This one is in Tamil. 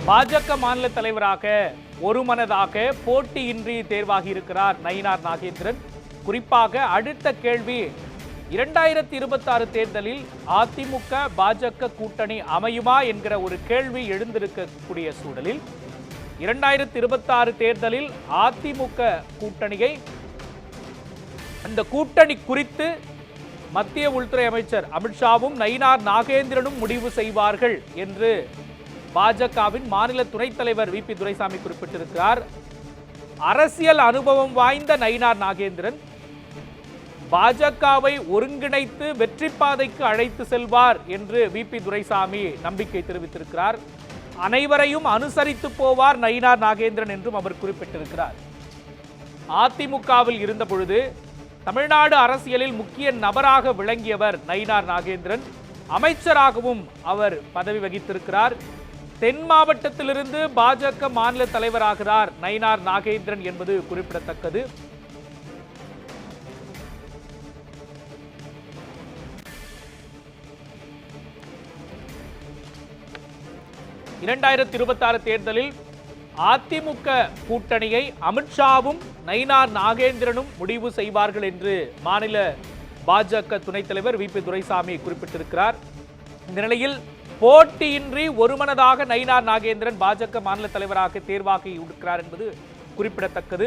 பாஜக மாநில தலைவராக ஒருமனதாக போட்டியின்றி தேர்வாகி இருக்கிறார் நயினார் நாகேந்திரன். குறிப்பாக அடுத்த கேள்வி, 2026 தேர்தலில் அதிமுக பாஜக கூட்டணி அமையுமா என்கிற ஒரு கேள்வி எழுந்திருக்கக்கூடிய சூழலில் 2026 தேர்தலில் அதிமுக கூட்டணியை, அந்த கூட்டணி குறித்து மத்திய உள்துறை அமைச்சர் அமித்ஷாவும் நயினார் நாகேந்திரனும் முடிவு செய்வார்கள் என்று பாஜகவின் மாநில துணைத் தலைவர் வி.பி. துரைசாமி குறிப்பிட்டிருக்கிறார். அரசியல் அனுபவம் வாய்ந்த நயினார் நாகேந்திரன் பாஜகவை ஒருங்கிணைத்து வெற்றி பாதைக்கு அழைத்து செல்வார் என்று வி.பி. துரைசாமி நம்பிக்கை தெரிவித்திருக்கிறார். அனைவரையும் அனுசரித்து போவார் நயினார் நாகேந்திரன் என்றும் அவர் குறிப்பிட்டிருக்கிறார். அதிமுகவில் இருந்த பொழுது தமிழ்நாடு அரசியலில் முக்கிய நபராக விளங்கியவர் நயினார் நாகேந்திரன். அமைச்சராகவும் அவர் பதவி வகித்திருக்கிறார். தென் மாவட்டத்திலிருந்து பாஜக மாநில தலைவராகிறார் நயினார் நாகேந்திரன் என்பது குறிப்பிடத்தக்கது. (2026) தேர்தலில் அதிமுக கூட்டணியை அமித்ஷாவும் நயினார் நாகேந்திரனும் முடிவு செய்வார்கள் என்று மாநில பாஜக துணைத் தலைவர் வி.பி. துரைசாமி குறிப்பிட்டிருக்கிறார். இந்த நிலையில் போட்டியின்றி ஒருமனதாக நயினார் நாகேந்திரன் பாஜக மாநில தலைவராக தேர்வாகி இருக்கிறார் என்பது குறிப்பிடத்தக்கது.